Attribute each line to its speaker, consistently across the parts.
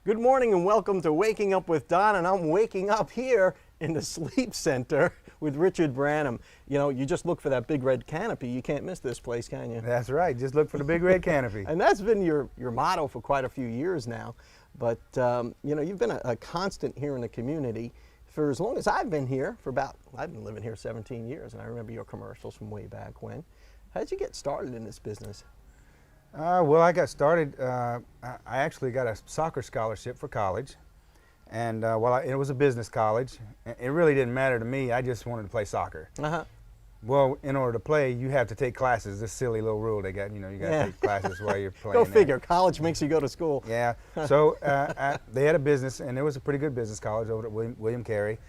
Speaker 1: Good morning and welcome to Waking Up with Don, and I'm waking up here in the Sleep Center with Richard Branham. You know, you just look for that big red canopy. You can't miss this place, can you?
Speaker 2: That's right. Just look for the big red canopy.
Speaker 1: And that's been your motto for quite a few years now. But, you know, you've been a constant here in the community for as long as I've been here, I've been living here 17 years, and I remember your commercials from way back when. How did you get started in this business?
Speaker 2: Well, I got started, I actually got a soccer scholarship for college. And it was a business college. It really didn't matter to me. I just wanted to play soccer. Well, in order to play, you have to take classes. This silly little rule they got, you know, you got to take classes while you're playing.
Speaker 1: Go figure. College makes you go to school.
Speaker 2: Yeah. So they had a business, and it was a pretty good business college over at William Carey.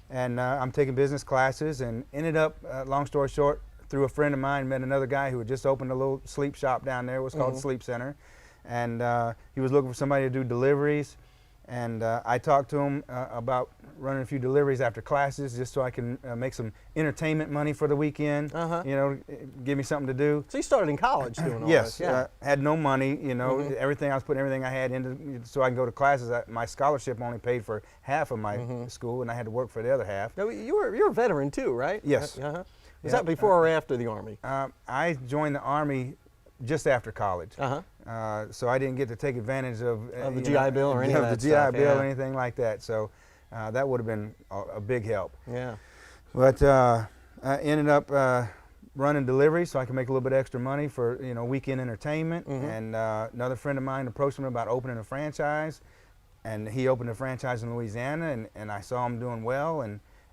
Speaker 2: And I'm taking business classes and ended up, long story short, through a friend of mine, met another guy who had just opened a little sleep shop down there. It was called the Sleep Center. And he was looking for somebody to do deliveries. And I talked to him about running a few deliveries after classes just so I can make some entertainment money for the weekend, you know, give me something to do.
Speaker 1: So you started in college doing all
Speaker 2: yes,
Speaker 1: this? Yes,
Speaker 2: had no money, you know, I was putting everything I had into so I can go to classes. My scholarship only paid for half of my school, and I had to work for the other half.
Speaker 1: Now, you're a veteran too, right?
Speaker 2: Yes.
Speaker 1: Was that before or after the Army?
Speaker 2: I joined the Army just after college. So I didn't get to take advantage of
Speaker 1: the GI Bill or any of that
Speaker 2: the GI Bill or anything like that. So that would have been a big help.
Speaker 1: Yeah.
Speaker 2: But I ended up running deliveries so I could make a little bit extra money for weekend entertainment. And another friend of mine approached me about opening a franchise, and he opened a franchise in Louisiana, and I saw him doing well,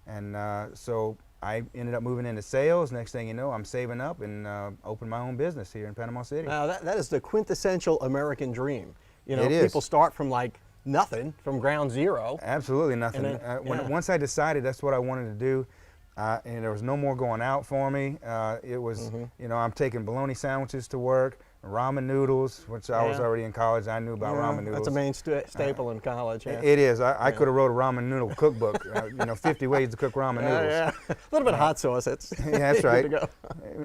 Speaker 2: and so I ended up moving into sales. Next thing you know, I'm saving up and opened my own business here in Panama City.
Speaker 1: Now that is the quintessential American dream. You know,
Speaker 2: it is.
Speaker 1: People start from like nothing, from ground zero.
Speaker 2: Absolutely nothing. Once I decided that's what I wanted to do, and there was no more going out for me. It was, I'm taking bologna sandwiches to work, ramen noodles, which I was already in college. I knew about ramen noodles.
Speaker 1: That's a main staple in college.
Speaker 2: It is. I could have wrote a ramen noodle cookbook. 50 ways to cook ramen noodles.
Speaker 1: Yeah. A little bit of hot sauce. That's
Speaker 2: that's right.
Speaker 1: Good to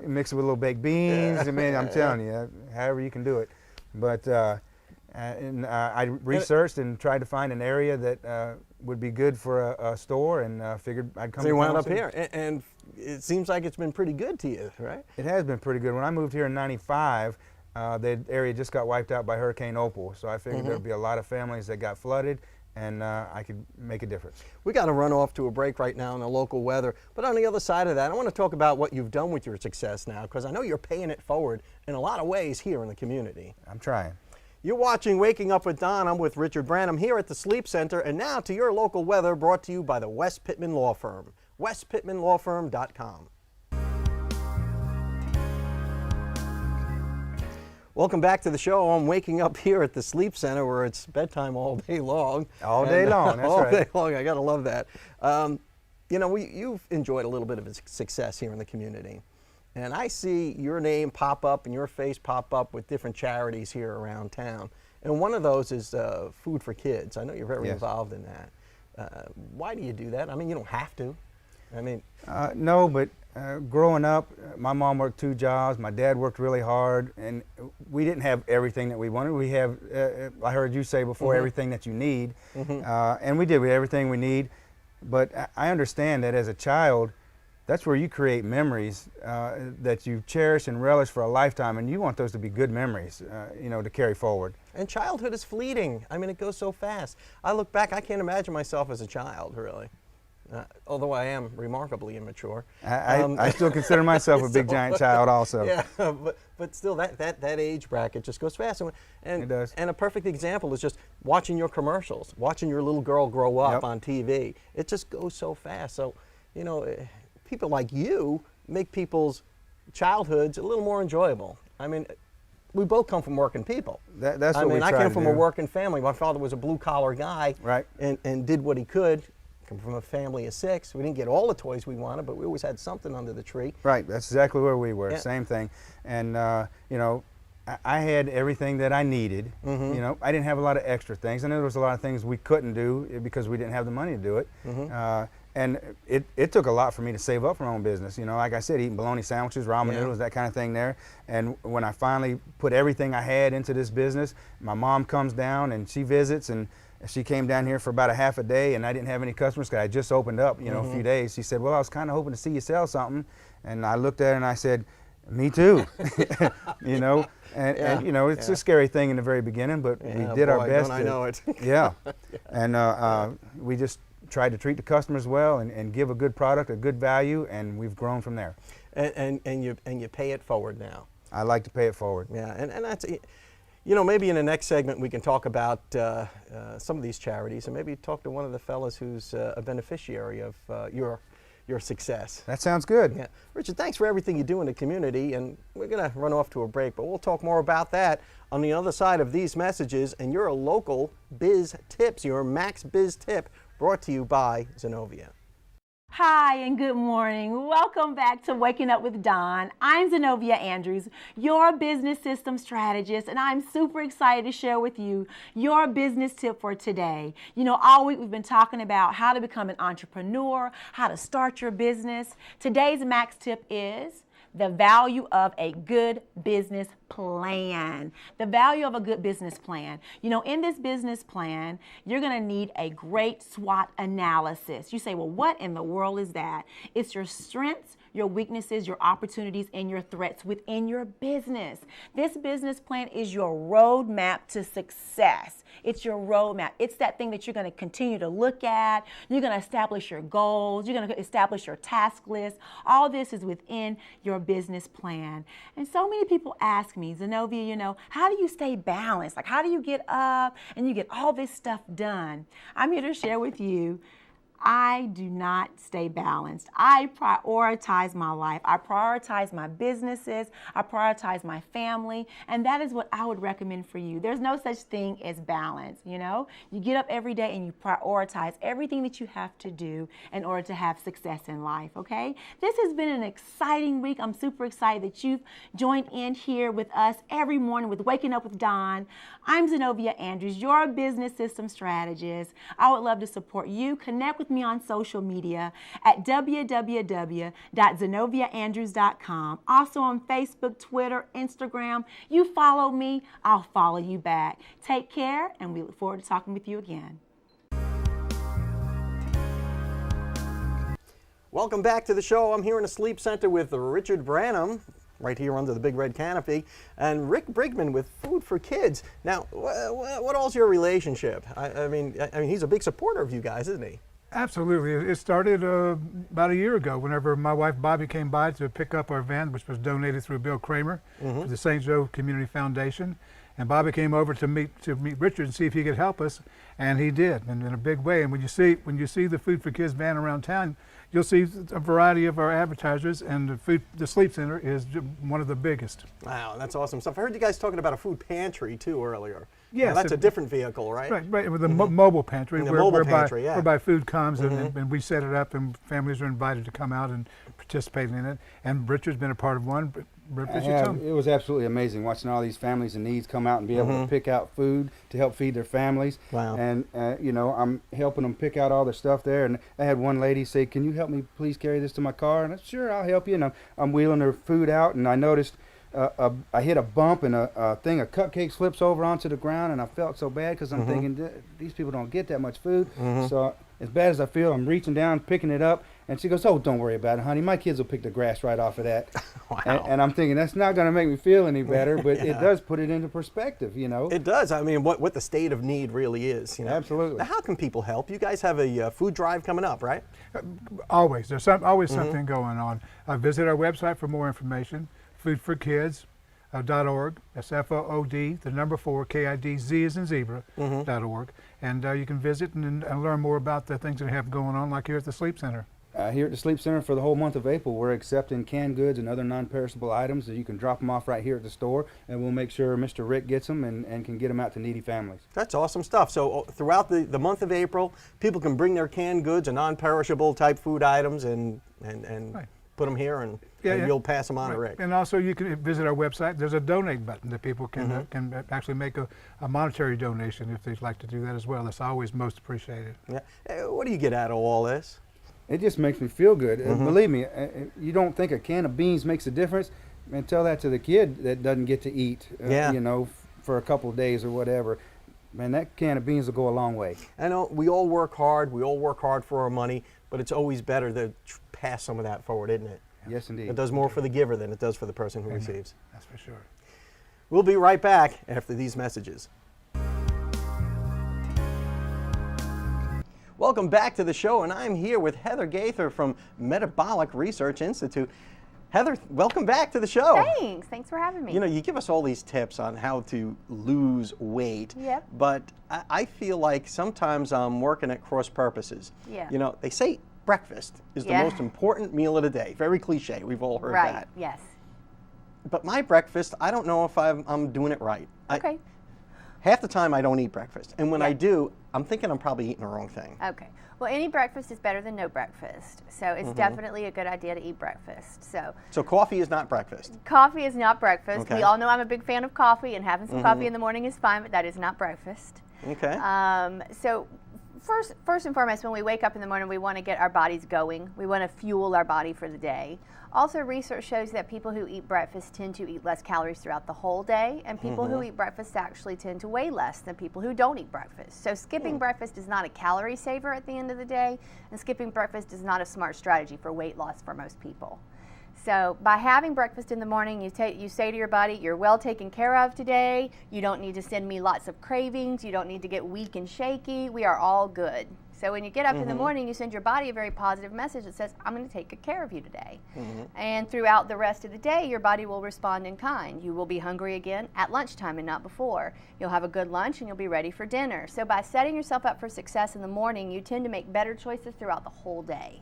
Speaker 1: go.
Speaker 2: Mix it with a little baked beans. I mean, I'm telling you, however you can do it. But I researched and tried to find an area that would be good for a store, and figured I'd come.
Speaker 1: So you wound up here, and it seems like it's been pretty good to you, right?
Speaker 2: It has been pretty good. When I moved here in '95, the area just got wiped out by Hurricane Opal, so I figured there'd be a lot of families that got flooded, and I could make a difference.
Speaker 1: We got to run off to a break right now in the local weather, but on the other side of that, I want to talk about what you've done with your success now, because I know you're paying it forward in a lot of ways here in the community.
Speaker 2: I'm trying.
Speaker 1: You're watching Waking Up with Don. I'm with Richard Branham here at the Sleep Center, and now to your local weather, brought to you by the West Pittman Law Firm, westpittmanlawfirm.com. Welcome back to the show. I'm waking up here at the Sleep Center where it's bedtime all day long.
Speaker 2: All day long, that's
Speaker 1: all
Speaker 2: right.
Speaker 1: day long. I gotta love that. You know, you've enjoyed a little bit of success here in the community. And I see your name pop up and your face pop up with different charities here around town. And one of those is Food for Kids. I know you're very involved in that. Why do you do that? I mean, you don't have to. I mean,
Speaker 2: no, but growing up, my mom worked 2 jobs. My dad worked really hard, and we didn't have everything that we wanted. We have, I heard you say before, everything that you need, and we did. We had everything we need. But I understand that as a child, that's where you create memories that you cherish and relish for a lifetime, and you want those to be good memories, to carry forward.
Speaker 1: And childhood is fleeting. I mean, it goes so fast. I look back, I can't imagine myself as a child, really. Although I am remarkably immature.
Speaker 2: I still consider myself a big giant child also.
Speaker 1: Yeah, but still that age bracket just goes fast. And
Speaker 2: it does.
Speaker 1: And a perfect example is just watching your commercials, watching your little girl grow up on TV. It just goes so fast. So, people like you make people's childhoods a little more enjoyable. I mean, we both come from working people.
Speaker 2: That's what we try to do.
Speaker 1: I came from a working family. My father was a blue-collar guy,
Speaker 2: right,
Speaker 1: and did what he could. Come from a family of 6. We didn't get all the toys we wanted, but we always had something under the tree.
Speaker 2: Right, that's exactly where we were. Same thing. And I had everything that I needed. I didn't have a lot of extra things. I know there was a lot of things we couldn't do because we didn't have the money to do it. And it took a lot for me to save up for my own business. You know, like I said, eating bologna sandwiches, ramen noodles, that kind of thing there. And when I finally put everything I had into this business, my mom comes down and she visits, and she came down here for about a half a day, and I didn't have any customers because I just opened up, you know, a few days. She said, well, I was kind of hoping to see you sell something. And I looked at her and I said, me too. You know, and you know, it's a scary thing in the very beginning, but we did our best.
Speaker 1: Don't I know it.
Speaker 2: And we just tried to treat the customers well and give a good product, a good value, and we've grown from there.
Speaker 1: And you pay it forward now.
Speaker 2: I like to pay it forward.
Speaker 1: Yeah, and that's, you know, maybe in the next segment we can talk about some of these charities, and maybe talk to one of the fellas who's a beneficiary of your success.
Speaker 2: That sounds good.
Speaker 1: Yeah, Richard, thanks for everything you do in the community, and we're going to run off to a break, but we'll talk more about that on the other side of these messages and your local biz tips, your Max Biz Tip, brought to you by Zenovia.
Speaker 3: Hi and good morning. Welcome back to Waking Up with Dawn. I'm Zenovia Andrews, your business system strategist, and I'm super excited to share with you your business tip for today. You know, all week we've been talking about how to become an entrepreneur, how to start your business. Today's Max tip is the value of a good business plan. The value of a good business plan. You know, in this business plan, you're going to need a great SWOT analysis. You say, well, what in the world is that? It's your strengths, your weaknesses, your opportunities, and your threats within your business. This business plan is your roadmap to success. It's your roadmap. It's that thing that you're going to continue to look at. You're going to establish your goals. You're going to establish your task list. All this is within your business plan. And so many people ask me, Zenovia, you know, how do you stay balanced? Like, how do you get up and you get all this stuff done? I'm here to share with you, I do not stay balanced. I prioritize my life. I prioritize my businesses. I prioritize my family. And that is what I would recommend for you. There's no such thing as balance, you know? You get up every day and you prioritize everything that you have to do in order to have success in life, okay? This has been an exciting week. I'm super excited that you've joined in here with us every morning with Waking Up with Dawn. I'm Zenovia Andrews, your business system strategist. I would love to support you. Connect with me on social media at www.zenoviaandrews.com. Also on Facebook, Twitter, Instagram. You follow me, I'll follow you back. Take care, and we look forward to talking with you again.
Speaker 1: Welcome back to the show. I'm here in the Sleep Center with Richard Branham, right here under the big red canopy, and Rick Brigman with Food for Kids. Now, what all's your relationship? I mean, he's a big supporter of you guys, isn't he?
Speaker 4: Absolutely. It started about a year ago whenever my wife Bobby came by to pick up our van, which was donated through Bill Kramer to the St. Joe Community Foundation. And Bobby came over to meet Richard and see if he could help us, and he did, and in a big way. And when you see the Food for Kids van around town, you'll see a variety of our advertisers, and the Sleep Center is one of the biggest.
Speaker 1: Wow, that's awesome stuff. I heard you guys talking about a food pantry too earlier.
Speaker 4: Yes,
Speaker 1: now, that's a different vehicle, right?
Speaker 4: Right, with a mobile pantry, whereby food comes and we set it up, and families are invited to come out and participate in it. And Richard's been a part of one.
Speaker 2: It was absolutely amazing watching all these families in needs come out and be able to pick out food to help feed their families.
Speaker 1: Wow.
Speaker 2: And you know, I'm helping them pick out all their stuff there. And I had one lady say, "Can you help me please carry this to my car?" And I said, "Sure, I'll help you." And I'm wheeling her food out, and I noticed I hit a bump, and a thing of cupcakes flips over onto the ground, and I felt so bad because I'm thinking these people don't get that much food. So as bad as I feel, I'm reaching down, picking it up, and she goes, "Oh, don't worry about it, honey. My kids will pick the grass right off of that."
Speaker 1: Wow.
Speaker 2: And I'm thinking that's not going to make me feel any better, but it does put it into perspective, you know.
Speaker 1: It does. I mean, what the state of need really is. You know?
Speaker 2: Absolutely.
Speaker 1: Now, how can people help? You guys have a food drive coming up, right?
Speaker 4: Always. There's always something going on. Visit our website for more information, foodforkids.org. That's FOOD, the number 4, KIDZ as in zebra.org. And you can visit and learn more about the things that we have going on, like here at the Sleep Center.
Speaker 2: Here at the Sleep Center for the whole month of April, we're accepting canned goods and other non-perishable items that you can drop them off right here at the store, and we'll make sure Mr. Rick gets them and can get them out to needy families.
Speaker 1: That's awesome stuff. So throughout the month of April, people can bring their canned goods and non-perishable type food items and
Speaker 4: Right.
Speaker 1: put them here, and you'll pass them on to Rick.
Speaker 4: And also you can visit our website. There's a donate button that people can actually make a monetary donation if they'd like to do that as well. That's always most appreciated.
Speaker 1: Yeah. What do you get out of all this?
Speaker 2: It just makes me feel good. Believe me, you don't think a can of beans makes a difference? Man, tell that to the kid that doesn't get to eat, you know, for a couple of days or whatever. Man, that can of beans will go a long way.
Speaker 1: I know we all work hard. We all work hard for our money, but it's always better to pass some of that forward, isn't it?
Speaker 2: Yes, indeed.
Speaker 1: It does more for the giver than it does for the person who receives.
Speaker 4: That's for sure.
Speaker 1: We'll be right back after these messages. Welcome back to the show, and I'm here with Heather Gaither from Metabolic Research Institute. Heather, welcome back to the show.
Speaker 3: Thanks for having me.
Speaker 1: You know, you give us all these tips on how to lose weight,
Speaker 3: Yep.
Speaker 1: but I feel like sometimes I'm working at cross purposes.
Speaker 3: Yeah.
Speaker 1: You know, they say breakfast is the most important meal of the day. Very cliche, we've all heard that.
Speaker 3: Yes.
Speaker 1: But my breakfast, I don't know if I'm doing it right.
Speaker 3: Okay.
Speaker 1: Half the time I don't eat breakfast, and when I do, I'm thinking I'm probably eating the wrong thing.
Speaker 3: Okay. Well, any breakfast is better than no breakfast. So it's definitely a good idea to eat breakfast.
Speaker 1: So coffee is not breakfast.
Speaker 3: Coffee is not breakfast.
Speaker 1: Okay.
Speaker 3: We all know I'm a big fan of coffee, and having some coffee in the morning is fine, but that is not breakfast.
Speaker 1: Okay.
Speaker 3: So first and foremost, when we wake up in the morning, we want to get our bodies going. We want to fuel our body for the day. Also, research shows that people who eat breakfast tend to eat less calories throughout the whole day, and people who eat breakfast actually tend to weigh less than people who don't eat breakfast. So skipping breakfast is not a calorie saver at the end of the day, and skipping breakfast is not a smart strategy for weight loss for most people. So by having breakfast in the morning, you say to your body, you're well taken care of today. You don't need to send me lots of cravings. You don't need to get weak and shaky. We are all good. So when you get up in the morning, you send your body a very positive message that says, I'm going to take good care of you today. And throughout the rest of the day, your body will respond in kind. You will be hungry again at lunchtime and not before. You'll have a good lunch and you'll be ready for dinner. So by setting yourself up for success in the morning, you tend to make better choices throughout the whole day.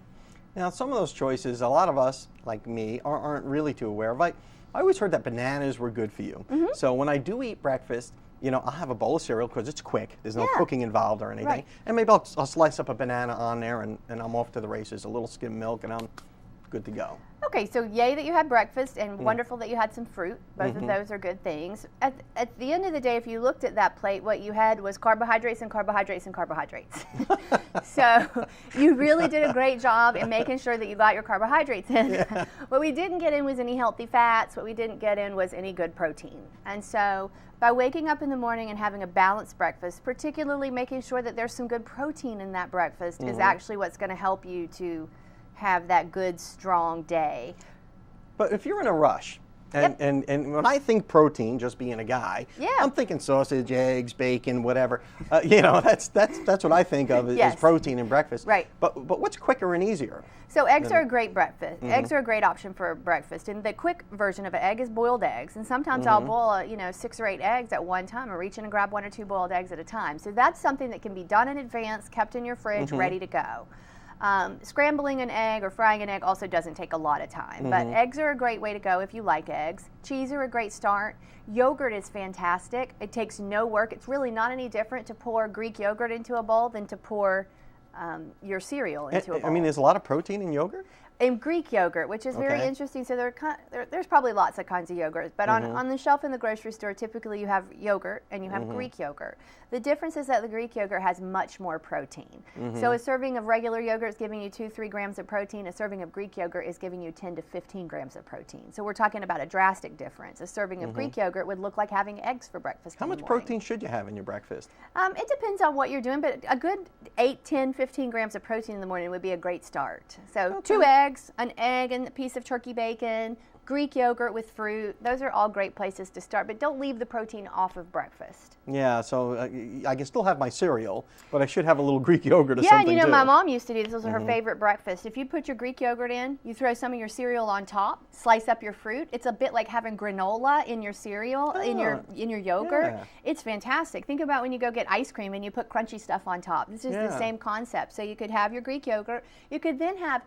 Speaker 1: Now, some of those choices, a lot of us, like me, aren't really too aware of. I always heard that bananas were good for you. So when I do eat breakfast, you know, I'll have a bowl of cereal because it's quick. There's no cooking involved or anything.
Speaker 3: Right.
Speaker 1: And maybe I'll slice up a banana on there and I'm off to the races. A little skim milk and I'm good to go.
Speaker 3: Okay, so yay that you had breakfast and wonderful that you had some fruit. Both of those are good things. At the end of the day, if you looked at that plate, what you had was carbohydrates and carbohydrates and carbohydrates. So you really did a great job in making sure that you got your carbohydrates in. Yeah. What we didn't get in was any healthy fats. What we didn't get in was any good protein. And so by waking up in the morning and having a balanced breakfast, particularly making sure that there's some good protein in that breakfast is actually what's going to help you to have that good, strong day.
Speaker 1: But if you're in a rush, and when I think protein, just being a guy, I'm thinking sausage, eggs, bacon, whatever. You know, that's what I think of as protein in breakfast.
Speaker 3: Right.
Speaker 1: But what's quicker and easier?
Speaker 3: So eggs are a great breakfast. Eggs are a great option for breakfast. And the quick version of an egg is boiled eggs. And sometimes I'll boil, 6 or 8 eggs at one time, or reach in and grab 1 or 2 boiled eggs at a time. So that's something that can be done in advance, kept in your fridge, ready to go. Scrambling an egg or frying an egg also doesn't take a lot of time, but eggs are a great way to go if you like eggs. Cheese are a great start. Yogurt is fantastic. It takes no work. It's really not any different to pour Greek yogurt into a bowl than to pour your cereal into a bowl.
Speaker 1: I mean, there's a lot of protein in yogurt?
Speaker 3: In Greek yogurt, which is very interesting. So there's probably lots of kinds of yogurts, but on the shelf in the grocery store, typically you have yogurt and you have Greek yogurt. The difference is that the Greek yogurt has much more protein. So a serving of regular yogurt is giving you 2-3 grams of protein. A serving of Greek yogurt is giving you 10 to 15 grams of protein. So we're talking about a drastic difference. A serving of Greek yogurt would look like having eggs for breakfast.
Speaker 1: How much protein should you have in your breakfast?
Speaker 3: It depends on what you're doing, but a good 8, 10, 15 grams of protein in the morning would be a great start. So 2 eggs, an egg and a piece of turkey bacon, Greek yogurt with fruit. Those are all great places to start, but don't leave the protein off of breakfast.
Speaker 1: Yeah, so I can still have my cereal, but I should have a little Greek yogurt or
Speaker 3: something.
Speaker 1: something
Speaker 3: Yeah,
Speaker 1: too.
Speaker 3: my mom used to do this. This was her favorite breakfast. If you put your Greek yogurt in, you throw some of your cereal on top, slice up your fruit. It's a bit like having granola in your cereal, in your yogurt.
Speaker 1: Yeah.
Speaker 3: It's fantastic. Think about when you go get ice cream and you put crunchy stuff on top. This is the same concept. So you could have your Greek yogurt. You could then have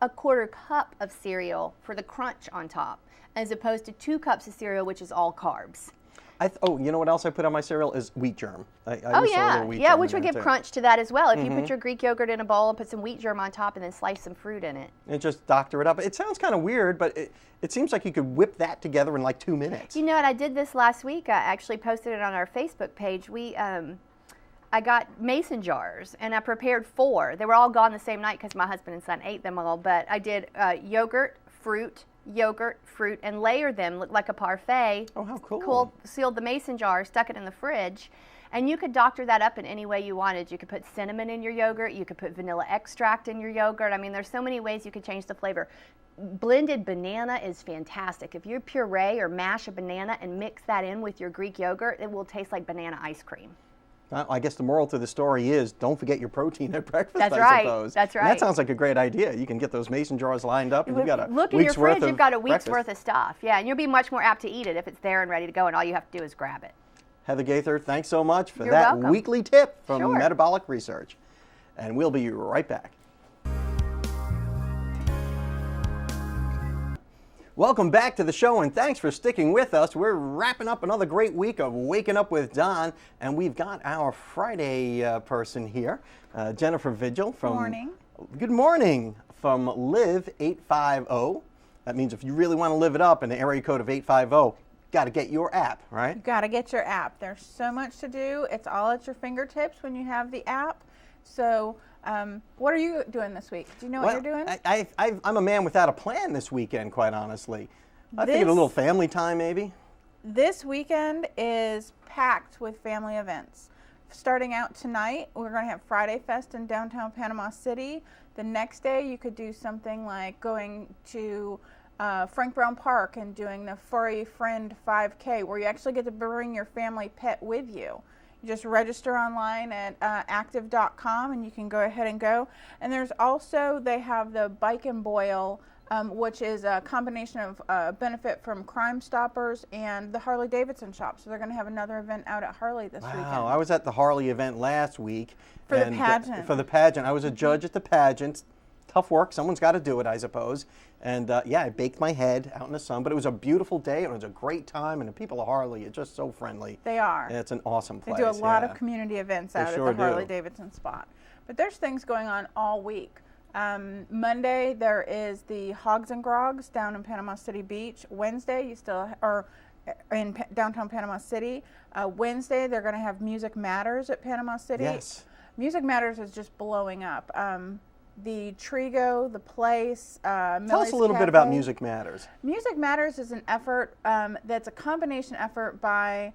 Speaker 3: a 1/4 cup of cereal for the crunch on top, as opposed to 2 cups of cereal, which is all carbs.
Speaker 1: You know what else I put on my cereal is wheat germ. I
Speaker 3: Which would give crunch to that as well. If you put your Greek yogurt in a bowl and put some wheat germ on top and then slice some fruit in it.
Speaker 1: And just doctor it up. It sounds kind of weird, but it seems like you could whip that together in like 2 minutes.
Speaker 3: You know what? I did this last week. I actually posted it on our Facebook page.
Speaker 5: I got mason jars, and I prepared 4. They were all gone the same night because my husband and son ate them all, but I did yogurt, fruit, and layered them, looked like a parfait.
Speaker 1: Oh, how cool.
Speaker 5: Sealed the mason jar, stuck it in the fridge, and you could doctor that up in any way you wanted. You could put cinnamon in your yogurt, you could put vanilla extract in your yogurt. I mean, there's so many ways you could change the flavor. Blended banana is fantastic. If you puree or mash a banana and mix that in with your Greek yogurt, it will taste like banana ice cream.
Speaker 1: I guess the moral to the story is don't forget your protein at breakfast,
Speaker 5: That's
Speaker 1: I
Speaker 5: right.
Speaker 1: suppose.
Speaker 5: That's right.
Speaker 1: And that sounds like a great idea. You can get those mason jars lined up and you've got a
Speaker 5: Look in your
Speaker 1: week's worth
Speaker 5: fridge,
Speaker 1: of
Speaker 5: you've got a week's
Speaker 1: breakfast.
Speaker 5: worth of stuff. Yeah, and you'll be much more apt to eat it if it's there and ready to go, and all you have to do is grab it.
Speaker 1: Heather Gaither, thanks so much for
Speaker 5: You're
Speaker 1: that
Speaker 5: welcome.
Speaker 1: weekly tip from
Speaker 5: Sure.
Speaker 1: Metabolic Research. And we'll be right back. Welcome back to the show, and thanks for sticking with us. We're wrapping up another great week of Waking Up with Don, and we've got our Friday person here, Jennifer Vigil from.
Speaker 6: Morning.
Speaker 1: Good morning from Live 850. That means if you really want to live it up in the area code of 850, got to get your app, right?
Speaker 6: You got to get your app. There's so much to do. It's all at your fingertips when you have the app. So, what are you doing this week? Do you know what you're doing?
Speaker 1: I'm a man without a plan this weekend, quite honestly. I figured a little family time, maybe.
Speaker 6: This weekend is packed with family events. Starting out tonight, we're going to have Friday Fest in downtown Panama City. The next day, you could do something like going to Frank Brown Park and doing the Furry Friend 5K, where you actually get to bring your family pet with you. You just register online at active.com and you can go ahead and go. And there's also, they have the Bike and Boil, which is a combination of benefit from Crime Stoppers and the Harley Davidson shop. So they're going to have another event out at Harley this weekend.
Speaker 1: Wow, I was at the Harley event last week.
Speaker 6: For the pageant.
Speaker 1: For the pageant. I was a judge at the pageant. Tough work. Someone's got to do it, I suppose. And yeah, I baked my head out in the sun, but it was a beautiful day and it was a great time. And the people of Harley are just so friendly.
Speaker 6: They are.
Speaker 1: It's an awesome place.
Speaker 6: They do a lot of community events out
Speaker 1: sure
Speaker 6: at the Harley
Speaker 1: do.
Speaker 6: Davidson spot. But there's things going on all week. Monday there is the Hogs and Grogs down in Panama City Beach. Wednesday in downtown Panama City. Wednesday they're going to have Music Matters at Panama City.
Speaker 1: Yes.
Speaker 6: Music Matters is just blowing up. The Trigo, the Place,
Speaker 1: Tell us a little bit about Music Matters.
Speaker 6: Music Matters is an effort that's a combination effort by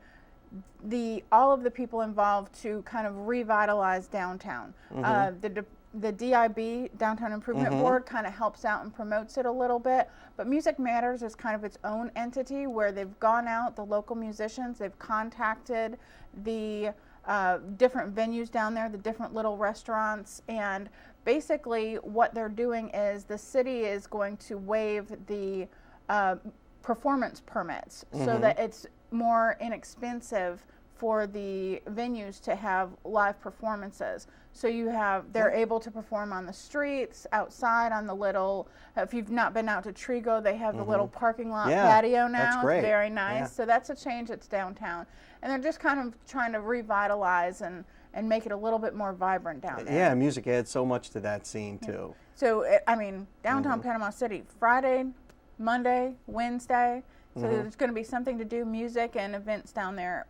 Speaker 6: all of the people involved to kind of revitalize downtown. The DIB, Downtown Improvement Board, kind of helps out and promotes it a little bit, but Music Matters is kind of its own entity where they've gone out, the local musicians, they've contacted the different venues down there, the different little restaurants, and basically what they're doing is the city is going to waive the performance permits so that it's more inexpensive for the venues to have live performances. So they're able to perform on the streets, outside on the little, if you've not been out to Trigo, they have the little parking lot patio now.
Speaker 1: That's great.
Speaker 6: It's very nice.
Speaker 1: Yeah.
Speaker 6: So that's a change that's downtown. And they're just kind of trying to revitalize and make it a little bit more vibrant down there.
Speaker 1: Yeah, music adds so much to that scene too.
Speaker 6: So, downtown Panama City, Friday, Monday, Wednesday. So there's going to be something to do, music and events down there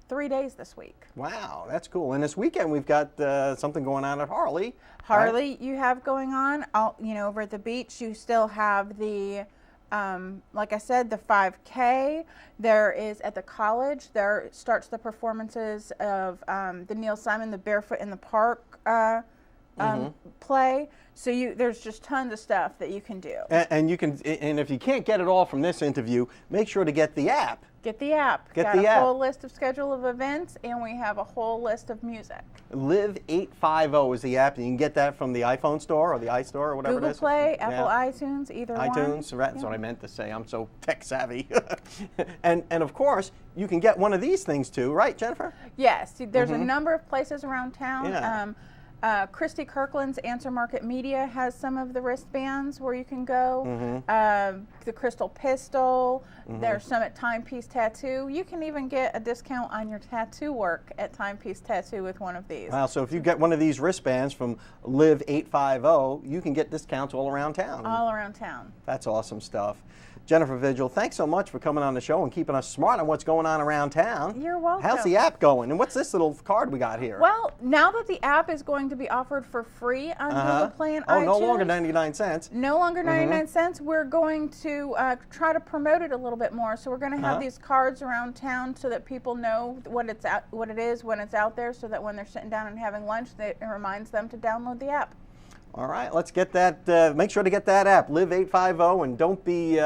Speaker 6: 3 days this week.
Speaker 1: Wow, that's cool. And this weekend we've got something going on at Harley.
Speaker 6: Harley, you have going on. Over at the beach, you still have the, like I said, the 5K. There is at the college. There starts the performances of the Neil Simon, the Barefoot in the Park play. So there's just tons of stuff that you can do.
Speaker 1: And you can, and if you can't get it all from this interview, make sure to get the app.
Speaker 6: Get the app.
Speaker 1: Get
Speaker 6: Got
Speaker 1: the
Speaker 6: a
Speaker 1: app.
Speaker 6: whole list of schedule of events, and we have a whole list of music.
Speaker 1: Live 850 is the app, and you can get that from the iPhone store or the iStore or whatever
Speaker 6: Google
Speaker 1: it is.
Speaker 6: Play, Apple iTunes, either one.
Speaker 1: iTunes, that's what I meant to say. I'm so tech savvy. and of course, you can get one of these things too, right, Jennifer?
Speaker 6: Yes, there's a number of places around town.
Speaker 1: Yeah.
Speaker 6: Christy Kirkland's Answer Market Media has some of the wristbands where you can go. the Crystal Pistol, their Summit Timepiece Tattoo. You can even get a discount on your tattoo work at Timepiece Tattoo with one of these.
Speaker 1: Wow, so if you get one of these wristbands from Live 850, you can get discounts all around town.
Speaker 6: All around town.
Speaker 1: That's awesome stuff. Jennifer Vigil, thanks so much for coming on the show and keeping us smart on what's going on around town.
Speaker 6: You're welcome.
Speaker 1: How's the app going? And what's this little card we got here?
Speaker 6: Well, now that the app is going to be offered for free on Google Play and iTunes.
Speaker 1: No longer 99 cents.
Speaker 6: No longer 99 cents. We're going to try to promote it a little bit more. So we're going to have these cards around town so that people know what it is when it's out there, so that when they're sitting down and having lunch, it reminds them to download the app.
Speaker 1: All right, let's get that. Make sure to get that app, Live 850, and don't be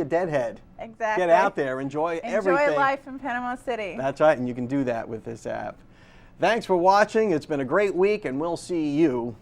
Speaker 1: a deadhead.
Speaker 6: Exactly.
Speaker 1: Get out there, enjoy everything.
Speaker 6: Enjoy life in Panama City.
Speaker 1: That's right, and you can do that with this app. Thanks for watching. It's been a great week, and we'll see you